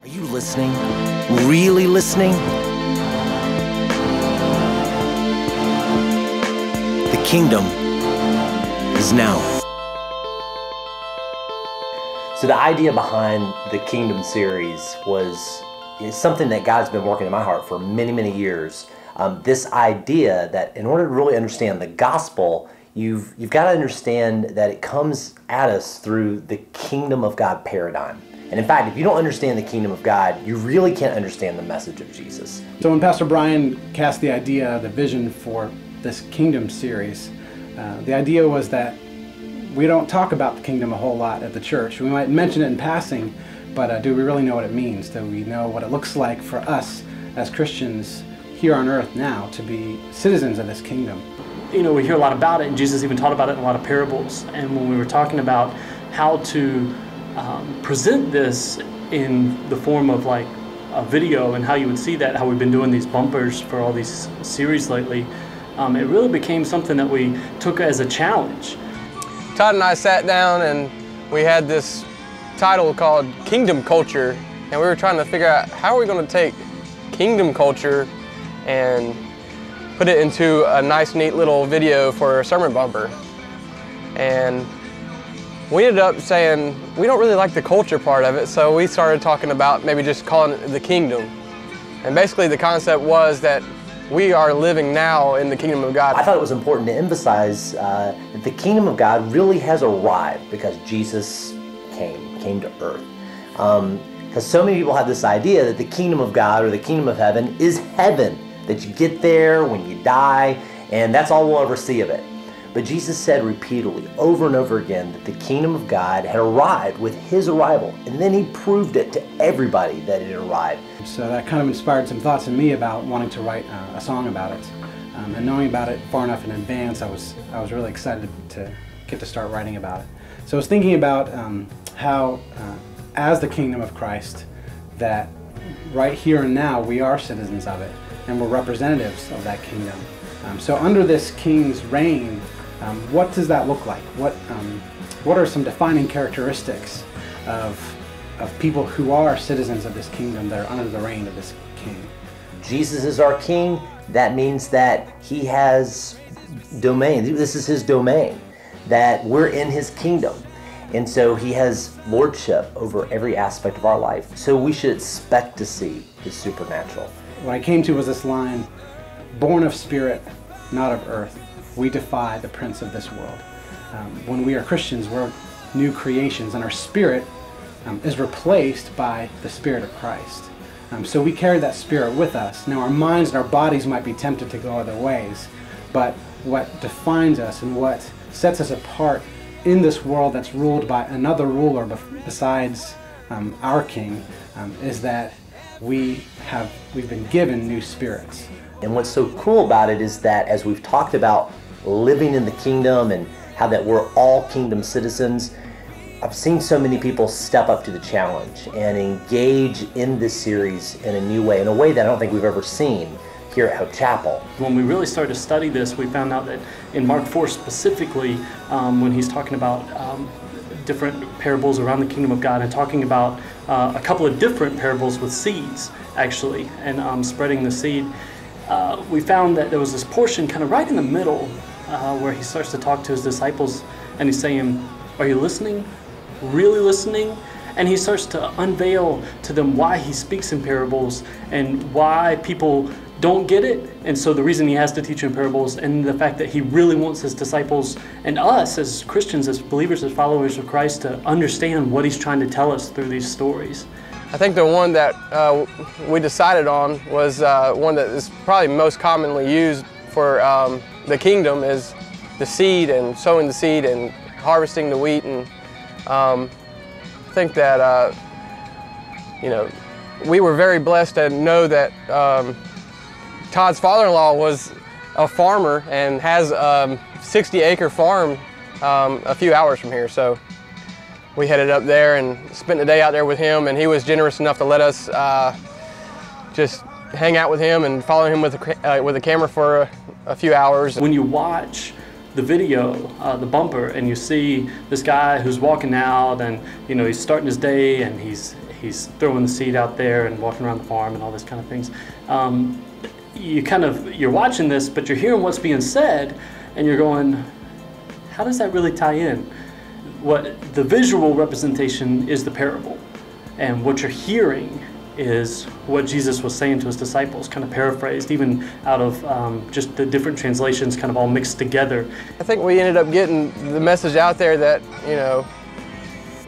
Are you listening? Really listening? The kingdom is now. So the idea behind the Kingdom series is something that God's been working in my heart for many, many years. This idea that in order to really understand the gospel, you've got to understand that it comes at us through the kingdom of God paradigm. And in fact, if you don't understand the kingdom of God, you really can't understand the message of Jesus. So when Pastor Brian cast the idea, the vision for this Kingdom series, the idea was that we don't talk about the kingdom a whole lot at the church. We might mention it in passing, but do we really know what it means? Do we know what it looks like for us as Christians here on earth now to be citizens of this kingdom? You know, we hear a lot about it, and Jesus even taught about it in a lot of parables. And when we were talking about how to present this in the form of like a video and how you would see that, how we've been doing these bumpers for all these series lately, it really became something that we took as a challenge. Todd and I sat down and we had this title called Kingdom Culture, and we were trying to figure out how are we going to take kingdom culture and put it into a nice, neat little video for a sermon bumper. And we ended up saying we don't really like the culture part of it, so we started talking about maybe just calling it the kingdom. And basically the concept was that we are living now in the kingdom of God. I thought it was important to emphasize that the kingdom of God really has arrived because Jesus came to earth. Because so many people have this idea that the kingdom of God or the kingdom of heaven is heaven, that you get there when you die, and that's all we'll ever see of it. But Jesus said repeatedly, over and over again, that the kingdom of God had arrived with his arrival, and then he proved it to everybody that it had arrived. So that kind of inspired some thoughts in me about wanting to write a song about it. And knowing about it far enough in advance, I was really excited to get to start writing about it. So I was thinking about how, as the kingdom of Christ, that right here and now we are citizens of it, and we're representatives of that kingdom. So under this king's reign, what does that look like? What are some defining characteristics of people who are citizens of this kingdom that are under the reign of this king? Jesus is our king. That means that he has domain. This is his domain, that we're in his kingdom. And so he has lordship over every aspect of our life. So we should expect to see his supernatural. What I came to was this line, born of spirit, not of earth, we defy the prince of this world. When we are Christians, we're new creations, and our spirit is replaced by the Spirit of Christ. So we carry that spirit with us. Now our minds and our bodies might be tempted to go other ways, but what defines us and what sets us apart in this world that's ruled by another ruler besides our king is that we've been given new spirits. And what's so cool about it is that as we've talked about living in the kingdom and how that we're all kingdom citizens, I've seen so many people step up to the challenge and engage in this series in a new way, in a way that I don't think we've ever seen here at Hope Chapel. When we really started to study this, we found out that in Mark 4 specifically, when he's talking about different parables around the kingdom of God and talking about a couple of different parables with seeds, actually, and spreading the seed, we found that there was this portion kind of right in the middle where he starts to talk to his disciples and he's saying, are you listening? Really listening? And he starts to unveil to them why he speaks in parables and why people don't get it. And so the reason he has to teach in parables, and the fact that he really wants his disciples and us as Christians, as believers, as followers of Christ to understand what he's trying to tell us through these stories. I think the one that we decided on was one that is probably most commonly used for the kingdom is the seed and sowing the seed and harvesting the wheat. And I think that you know, we were very blessed to know that Todd's father-in-law was a farmer and has a 60-acre farm a few hours from here. So we headed up there and spent the day out there with him, and he was generous enough to let us just hang out with him and follow him with a camera for a few hours. When you watch the video, the bumper, and you see this guy who's walking out, and you know he's starting his day, and he's he's throwing the seed out there and walking around the farm and all this kind of things. You're watching this, but you're hearing what's being said, and you're going, how does that really tie in? What the visual representation is the parable, and what you're hearing is what Jesus was saying to his disciples, kind of paraphrased, even out of just the different translations kind of all mixed together. I think we ended up getting the message out there that, you know,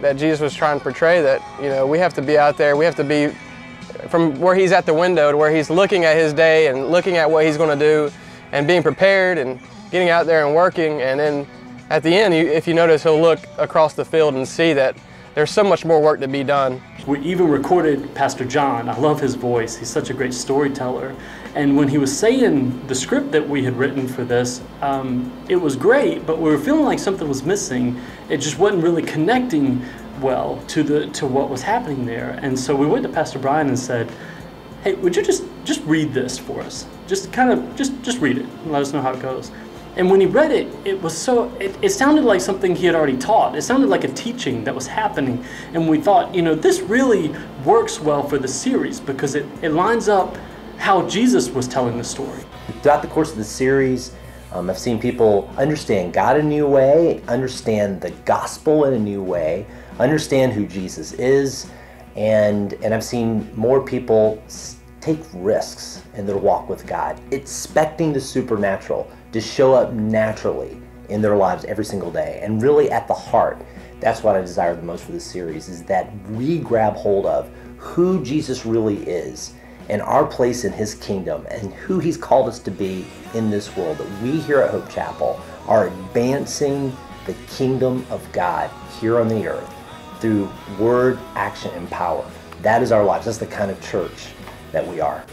that Jesus was trying to portray, that, you know, we have to be out there, we have to be from where he's at the window to where he's looking at his day and looking at what he's going to do and being prepared and getting out there and working. And then at the end, if you notice, he'll look across the field and see that there's so much more work to be done. We even recorded Pastor John. I love his voice. He's such a great storyteller. And when he was saying the script that we had written for this, it was great, but we were feeling like something was missing. It just wasn't really connecting well to what was happening there. And so we went to Pastor Brian and said, hey, would you just read this for us? Just read it and let us know how it goes. And when he read it, it sounded like something he had already taught. It sounded like a teaching that was happening. And we thought, you know, this really works well for the series because it lines up how Jesus was telling the story. Throughout the course of the series, I've seen people understand God in a new way, understand the gospel in a new way, understand who Jesus is, and I've seen more people take risks in their walk with God, expecting the supernatural to show up naturally in their lives every single day. And really at the heart, that's what I desire the most for this series, is that we grab hold of who Jesus really is and our place in his kingdom and who he's called us to be in this world. That we here at Hope Chapel are advancing the kingdom of God here on the earth through word, action, and power. That is our lives. That's the kind of church that we are.